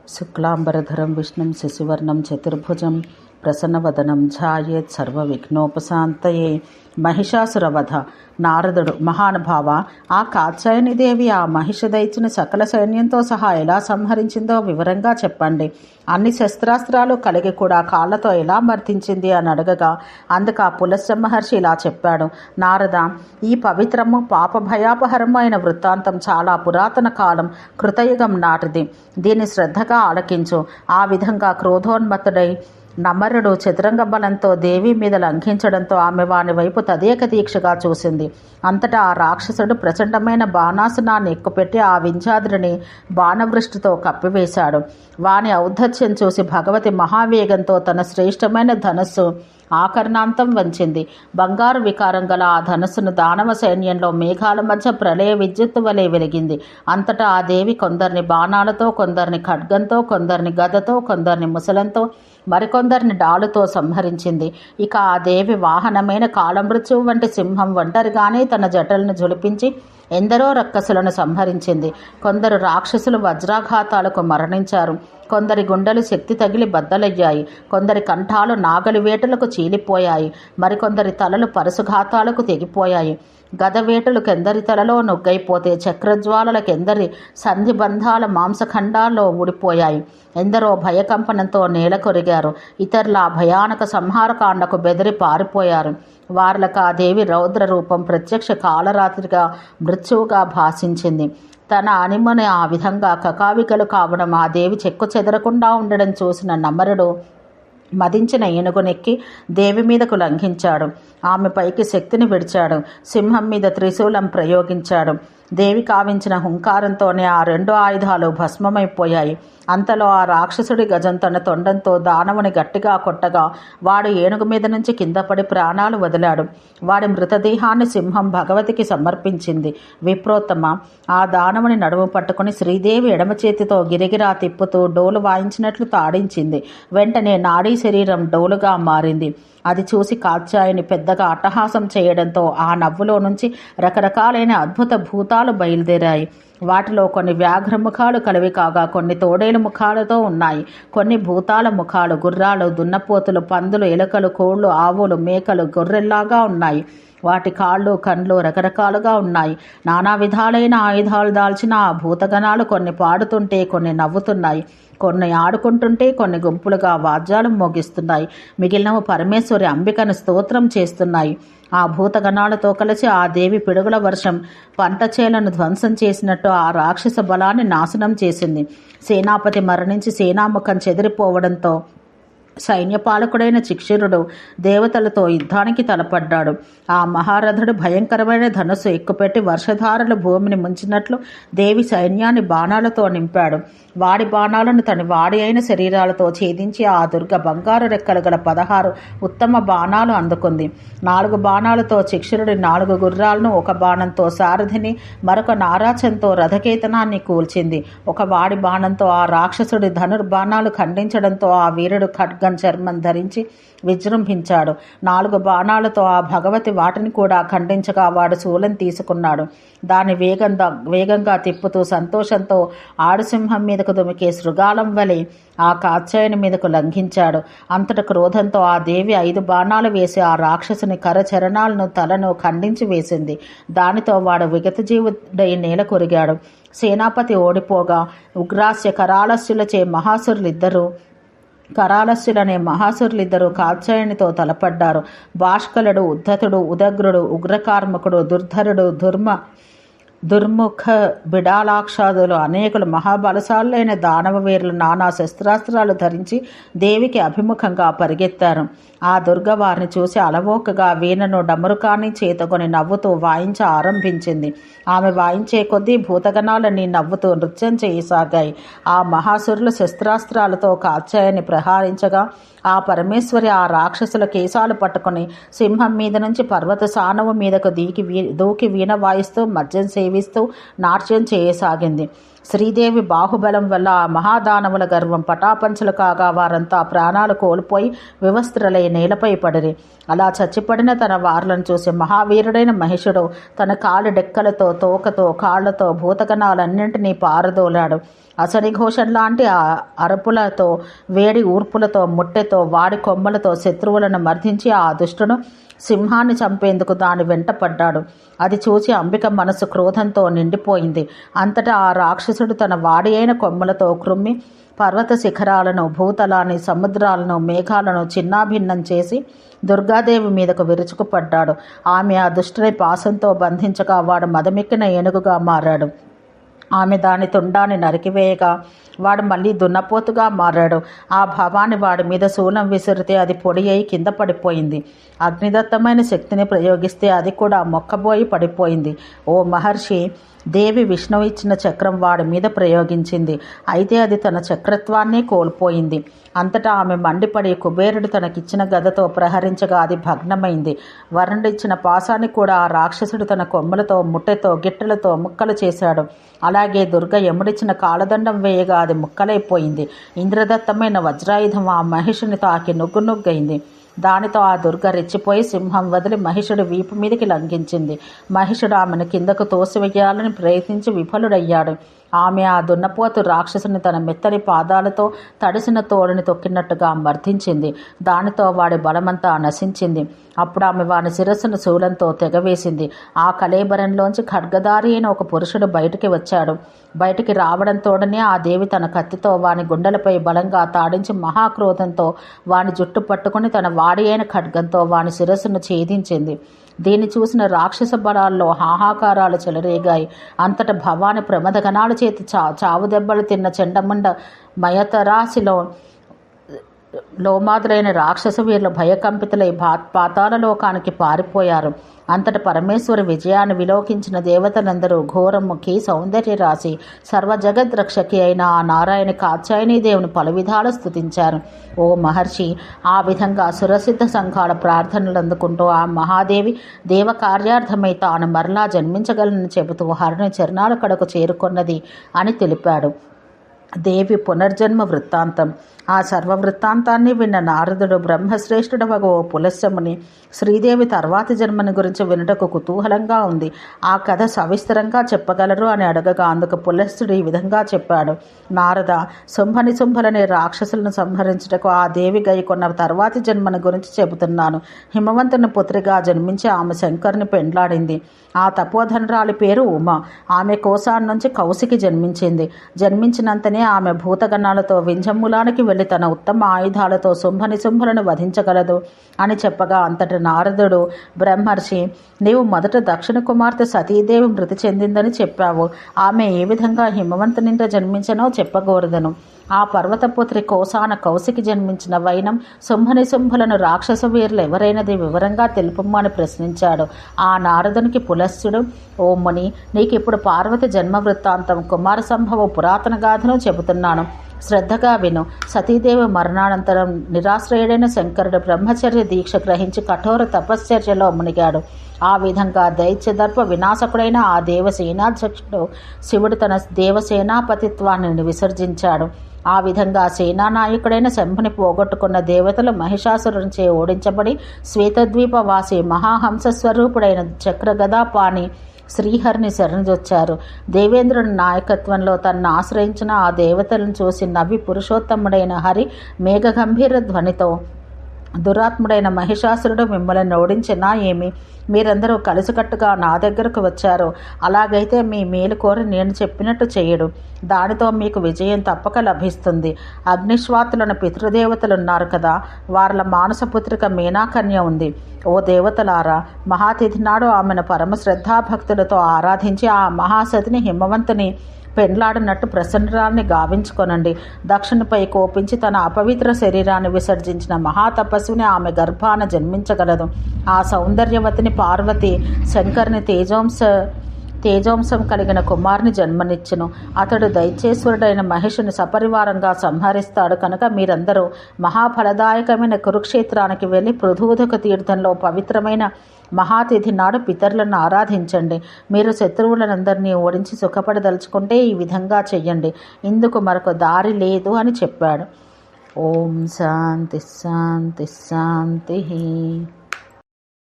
శుక్లాంబరధరం విష్ణుం శశివర్ణం చతుర్భుజం ప్రసన్నవదనం ధ్యాయేత్ సర్వవిఘ్నోపశాంతయే. మహిషాసురవధ. నారదుడు: మహానుభావ, ఆ కాత్యాయనిదేవి ఆ మహిషదైత్యుని ఇచ్చిన సకల సైన్యంతో సహా ఎలా సంహరించిందో వివరంగా చెప్పండి. అన్ని శస్త్రాస్త్రాలు కలిగి కూడా కాళ్లతో ఎలా మర్దించింది అని అడగగా అందుకు ఆ పులస్త్య మహర్షి ఇలా చెప్పాడు: నారద, ఈ పవిత్రము పాప భయాపహరమైన వృత్తాంతం చాలా పురాతన కాలం కృతయుగం నాటిది. దీన్ని శ్రద్ధగా ఆలకించు. ఆ విధంగా క్రోధోన్మత్తుడై నమరుడు చతురంగ బలంతో దేవి మీద లంఘించడంతో ఆమె వాని వైపు తదేక దీక్షగా చూసింది. అంతటా ఆ రాక్షసుడు ప్రచండమైన బాణాసనాన్ని ఎక్కుపెట్టి ఆ వింధ్యాద్రిని బాణవృష్టితో కప్పివేశాడు. వాని ఔద్ధత్యం చూసి భగవతి మహావేగంతో తన శ్రేష్టమైన ధనస్సు ఆకర్ణాంతం వంచింది. బంగారు వికారం గల ఆ ధనస్సును దానవ సైన్యంలో మేఘాల మధ్య ప్రళయ విద్యుత్తు వలె వెలిగింది. అంతటా ఆ దేవి కొందరిని బాణాలతో, కొందరిని ఖడ్గంతో, కొందరిని గదతో, కొందరిని ముసలంతో, మరికొందరిని డాలుతో సంహరించింది. ఇక ఆ దేవి వాహనమైన కాళమృత్యువు వంటి సింహం ఒంటరిగానే తన జటలను జులిపించి ఎందరో రక్కసులను సంహరించింది. కొందరు రాక్షసులు వజ్రాఘాతాలకు మరణించారు. కొందరి గుండెలు శక్తి తగిలి బద్దలయ్యాయి. కొందరి కంఠాలు నాగలి వేటలకు చీలిపోయాయి. మరికొందరి తలలు పరశుఘాతాలకు తెగిపోయాయి. గదవేటలు కెందరి తలలో నొగ్గైపోతే చక్రజ్వాలలకెందరి సంధిబంధాల మాంసఖండాల్లో ఊడిపోయాయి. ఎందరో భయకంపనంతో నేల కొరిగారు. ఇతరుల భయానక సంహారకాండకు బెదిరి పారిపోయారు. వార్లకు ఆ దేవి రౌద్ర రూపం ప్రత్యక్ష కాలరాత్రిగా మృత్యువుగా భాషించింది. తన అనిమని ఆ విధంగా కకావికలు కావడం, ఆ దేవి చెక్కు చెదరకుండా ఉండడం చూసిన నమరుడు మదించిన ఏనుగునెక్కి దేవి మీదకు లంఘించాడు. ఆమె పైకి శక్తిని విడిచాడు. సింహం మీద త్రిశూలం ప్రయోగించాడు. దేవి కావించిన హుంకారంతోనే ఆ రెండు ఆయుధాలు భస్మమైపోయాయి. అంతలో ఆ రాక్షసుడి గజం తన తొండంతో దానవుని గట్టిగా కొట్టగా వాడు ఏనుగు మీద నుంచి కింద పడి ప్రాణాలు వదిలాడు. వాడి మృతదేహాన్ని సింహం భగవతికి సమర్పించింది. విప్రోత్తమ, ఆ దానవుని నడుము పట్టుకుని శ్రీదేవి ఎడమ చేతితో గిరిగిరా తిప్పుతూ డోలు వాయించినట్లు తాడించింది. వెంటనే నాడీ శరీరం డోలుగా మారింది. అది చూసి కాత్యాయని పెద్దగా అట్టహాసం చేయడంతో ఆ నవ్వులో నుంచి రకరకాలైన అద్భుత భూతాలు బయలుదేరాయి. వాటిలో కొన్ని వ్యాఘ్రముఖాలు కలివి కాగా కొన్ని తోడేలు ముఖాలతో ఉన్నాయి. కొన్ని భూతాల ముఖాలు గుర్రాలు, దున్నపోతులు, పందులు, ఎలుకలు, కోళ్లు, ఆవులు, మేకలు, గొర్రెల్లాగా ఉన్నాయి. వాటి కాళ్ళు, కండ్లు రకరకాలుగా ఉన్నాయి. నానా విధాలైన ఆయుధాలు దాల్చిన ఆ భూతగణాలు కొన్ని పాడుతుంటే కొన్ని నవ్వుతున్నాయి. కొన్ని ఆడుకుంటుంటే కొన్ని గుంపులుగా వాద్యాలు మోగిస్తున్నాయి. మిగిలినవి పరమేశ్వరి అంబికను స్తోత్రం చేస్తున్నాయి. ఆ భూతగణాలతో కలిసి ఆ దేవి పిడుగుల వర్షం పంట చేలను ధ్వంసం చేసినట్టు ఆ రాక్షస బలాన్ని నాశనం చేసింది. సేనాపతి మరణించి సేనాముఖం చెదిరిపోవడంతో సైన్యపాలకుడైన చిక్షురుడు దేవతలతో యుద్ధానికి తలపడ్డాడు. ఆ మహారథుడు భయంకరమైన ధనుస్సు ఎక్కుపెట్టి వర్షధారలు భూమిని ముంచినట్లు దేవి సైన్యాన్ని బాణాలతో నింపాడు. వాడి బాణాలను తన వాడి అయిన శరీరాలతో ఛేదించి ఆ దుర్గ బంగారు రెక్కలు గల 16 ఉత్తమ బాణాలు అందుకుంది. 4 బాణాలతో చిక్షురుడి 4 గుర్రాలను, ఒక బాణంతో సారథిని, మరొక నారాచంతో రథకేతనాన్ని కూల్చింది. ఒక వాడి బాణంతో ఆ రాక్షసుడి ధనుర్బాణాలు ఖండించడంతో ఆ వీరుడు ఖడ్గం చర్మం ధరించి విజృంభించాడు. 4 బాణాలతో ఆ భగవతి వాటిని కూడా ఖండించగా వాడు శూలం తీసుకున్నాడు. దాన్ని వేగంగా తిప్పుతూ సంతోషంతో ఆడుసింహం మీదకు దుమికే శృగాలం వలె ఆ కాత్యాయని మీదకు లంఘించాడు. అంతట క్రోధంతో ఆ దేవి 5 బాణాలు వేసి ఆ రాక్షసుని కరచరణాలను, తలను ఖండించి వేసింది. దానితో వాడు విగతజీవుడై నేల కొరిగాడు. సేనాపతి ఓడిపోగా ఉగ్రాస్య కరాలస్యులనే మహాసురులిద్దరూ కాత్యాయనితో తలపడ్డారు. భాష్కలుడు, ఉద్ధతుడు, ఉదగ్రుడు, ఉగ్రకార్ముకుడు, దుర్ధరుడు, దుర్ముఖ బిడాలాక్షాదులు అనేకులు మహాబలశాలులైన దానవ వీరులు నానా శస్త్రాస్త్రాలు ధరించి దేవికి అభిముఖంగా పరిగెత్తారు. ఆ దుర్గ వారిని చూసి అలవోకగా వీణను, డమరుకాన్ని చేతకొని నవ్వుతూ వాయించ ఆరంభించింది. ఆమె వాయించే కొద్దీ భూతగణాలన్నీ నవ్వుతూ నృత్యం చేయసాగాయి. ఆ మహాసురులు శస్త్రాస్త్రాలతో కాత్యాయని ప్రహారించగా ఆ పరమేశ్వరి ఆ రాక్షసుల కేశాలు పట్టుకుని సింహం మీద నుంచి పర్వత సానవు మీదకు దూకి వీణ వాయిస్తూ మద్యం సేవిస్తూ నాట్యం చేయసాగింది. శ్రీదేవి బాహుబలం వల్ల ఆ మహాదానవుల గర్వం పటాపంచలు కాగా వారంతా ప్రాణాలు కోల్పోయి వివస్త్రలై నేలపై పడిరి. అలా చచ్చిపడిన తన వార్లను చూసి మహావీరుడైన మహిషుడు తన కాలి డెక్కలతో, తోకతో, కాళ్లతో భూతగణాలన్నింటినీ పారదోలాడు. అసని ఘోషం లాంటి అరుపులతో, వేడి ఊర్పులతో, ముట్టెతో, వాడి కొమ్మలతో శత్రువులను మర్దించి ఆ దుష్టును సింహాన్ని చంపేందుకు దాని వెంట పడ్డాడు. అది చూసి అంబిక మనసు క్రోధంతో నిండిపోయింది. అంతటా ఆ రాక్షసుడు తన వాడి అయిన కొమ్మలతో క్రుమ్మి పర్వత శిఖరాలను, భూతలాన్ని, సముద్రాలను, మేఘాలను చిన్నాభిన్నం చేసి దుర్గాదేవి మీదకు విరుచుకుపడ్డాడు. ఆమె ఆ దుష్టుని పాశంతో బంధించగా వాడు మదమెక్కిన ఏనుగుగా మారాడు. ఆమె దాని తుండాన్ని నరికివేయగా వాడు మళ్ళీ దున్నపోతుగా మారాడు. ఆ భావాన్ని వాడి మీద శూలం విసిరితే అది పొడి అయి కింద పడిపోయింది. అగ్నిదత్తమైన శక్తిని ప్రయోగిస్తే అది కూడా మొక్కబోయి పడిపోయింది. ఓ మహర్షి, దేవి విష్ణువు ఇచ్చిన చక్రం వాడి మీద ప్రయోగించింది. అయితే అది తన చక్రత్వాన్నే కోల్పోయింది. అంతటా ఆమె మండిపడి కుబేరుడు తనకిచ్చిన గదతో ప్రహరించగా అది భగ్నమైంది. వరుణుడిచ్చిన పాశాన్ని కూడా ఆ రాక్షసుడు తన కొమ్మలతో, ముట్టెతో, గిట్టెలతో ముక్కలు చేశాడు. అలాగే దుర్గ యముడిచ్చిన కాలదండం వేయగా అది ముక్కలైపోయింది. ఇంద్రదత్తమైన వజ్రాయుధం ఆ మహిషుని తాకి నుగ్గునుగ్గైంది. దానితో ఆ దుర్గ రెచ్చిపోయి సింహం వదిలి మహిషుడి వీపు మీదకి లంఘించింది. మహిషుడు ఆమెను కిందకు తోసివేయాలని ప్రయత్నించి విఫలుడయ్యాడు. ఆమె ఆ దున్నపోతు రాక్షసుని తన మెత్తని పాదాలతో తడిసిన తోడుని తొక్కినట్టుగా మర్దించింది. దానితో వాడి బలమంతా నశించింది. అప్పుడు ఆమె వాని శిరస్సును శూలంతో తెగవేసింది. ఆ కళేబరంలోంచి ఖడ్గదారి అయిన ఒక పురుషుడు బయటికి వచ్చాడు. బయటికి రావడంతోడనే ఆ దేవి తన కత్తితో వాని గుండెలపై బలంగా తాడించి మహాక్రోధంతో వాని జుట్టు పట్టుకుని తన వాడి అయిన ఖడ్గంతో వాని శిరస్సును ఛేదించింది. దీన్ని చూసిన రాక్షస బలాల్లో హాహాకారాలు చెలరేగాయి. అంతట భవాని ప్రమదగణాల చేతి చావు దెబ్బలు తిన్న చెండమండ మయతరాశిలో లోమాదులైన రాక్షస వీరులు భయకంపితులై పాతాళ లోకానికి పారిపోయారు. అంతట పరమేశ్వరి విజయాన్ని విలోకించిన దేవతలందరూ ఘోరముఖి, సౌందర్య రాశి, సర్వజగద్రక్షకి అయిన ఆ నారాయణ కాత్యాయనీదేవుని పలు విధాలు స్తుతించారు. ఓ మహర్షి, ఆ విధంగా సురసిద్ధ సంఘాల ప్రార్థనలు అందుకుంటూ ఆ మహాదేవి దేవ కార్యార్థమై తాను మరలా జన్మించగలనని చెబుతూ హరుని చరణాల కడకు చేరుకొన్నది అని తెలిపాడు. దేవి పునర్జన్మ వృత్తాంతం. ఆ సర్వ వృత్తాంతాన్ని విన్న నారదుడు బ్రహ్మశ్రేష్ఠుడవగు ఓ పులస్యముని, శ్రీదేవి తర్వాతి జన్మని గురించి వినుటకు కుతూహలంగా ఉంది, ఆ కథ సవిస్తరంగా చెప్పగలరు అని అడగగా అందుకు పులస్త్యుడు ఈ విధంగా చెప్పాడు. నారద, శుంభనిశుంభులనే రాక్షసులను సంహరించుటకు ఆ దేవి గైకొన్న తర్వాతి జన్మని గురించి చెబుతున్నాను. హిమవంతుని పుత్రిగా జన్మించి ఆమె శంకరుని పెండ్లాడింది. ఆ తపోధనరాలి పేరు ఉమ. ఆమె కోశాన్ నుంచి కౌశికి జన్మించింది. జన్మించినంతనే ఆమె భూతగణాలతో వింజమూలానికి వెళ్ళి తన ఉత్తమ ఆయుధాలతో శుంభనిశుంభులను వధించగలదు అని చెప్పగా అంతటి నారదుడు, బ్రహ్మర్షి, నీవు మొదట దక్షిణ కుమార్తె సతీదేవి మృతి చెందిందని చెప్పావు. ఆమె ఏ విధంగా హిమవంతునింట జన్మించనో చెప్పకూడదను. ఆ పర్వతపుత్రి కోసాన కౌశికి జన్మించిన వైనం శుంభనిశుంభులను రాక్షస వీరులు ఎవరైనది వివరంగా తెలుపమని ప్రశ్నించాడు. ఆ నారదునికి పులస్త్యుడు, ఓ ముని, నీకిప్పుడు పార్వతి జన్మ వృత్తాంతం, కుమార సంభవ పురాతన గాథను చెబుతున్నాను. శ్రద్ధగా విను. సతీదేవి మరణానంతరం నిరాశ్రయుడైన శంకరుడు బ్రహ్మచర్య దీక్ష గ్రహించి కఠోర తపశ్చర్యలో మునిగాడు. ఆ విధంగా దైత్యదర్ప వినాశకుడైన ఆ దేవసేనాధ్యక్షుడు శివుడు తన దేవసేనాపతిత్వాన్ని విసర్జించాడు. ఆ విధంగా సేనానాయకుడైన శంభుని పోగొట్టుకున్న దేవతలు మహిషాసురునిచే ఓడించబడి శ్వేతద్వీపవాసి మహాహంసస్వరూపుడైన చక్రగదాపాణి శ్రీహరిని శరణుజొచ్చారు. దేవేంద్రుని నాయకత్వంలో తనను ఆశ్రయించిన ఆ దేవతలను చూసి నవ్వి పురుషోత్తముడైన హరి మేఘగంభీర ధ్వనితో, దురాత్ముడైన మహిషాసురుడు మిమ్మల్ని ఓడించినా ఏమి? మీరందరూ కలిసికట్టుగా నా దగ్గరకు వచ్చారు. అలాగైతే మీ మేలు కోరి నేను చెప్పినట్టు చేయడు. దానితో మీకు విజయం తప్పక లభిస్తుంది. అగ్నిశ్వాతులను పితృదేవతలున్నారు కదా, వార్ల మానసపుత్రిక మీనాకన్య ఉంది. ఓ దేవతలారా, మహాతిథి నాడు ఆమెను పరమ శ్రద్ధాభక్తులతో ఆరాధించి ఆ మహాసతిని హిమవంతుని పెండ్లాడినట్టు ప్రసన్నరాల్ని గావించుకొనండి. దక్షిణపై కోపించి తన అపవిత్ర శరీరాన్ని విసర్జించిన మహాతపస్విని ఆమె గర్భాన జన్మించగలదు. ఆ సౌందర్యవతిని పార్వతి శంకరుని తేజోంశం కలిగిన కుమారుని జన్మనిచ్చును. అతడు దైత్యేశ్వరుడైన మహిషుని సపరివారంగా సంహరిస్తాడు. కనుక మీరందరూ మహాఫలదాయకమైన కురుక్షేత్రానికి వెళ్ళి పృథూదక తీర్థంలో పవిత్రమైన మహాతిథి నాడు పితరులను ఆరాధించండి. మీరు శత్రువులందరినీ ఓడించి సుఖపడదలుచుకుంటే ఈ విధంగా చెయ్యండి. ఇందుకు మరొక దారి లేదు అని చెప్పాడు. ఓం శాంతి శాంతి శాంతి.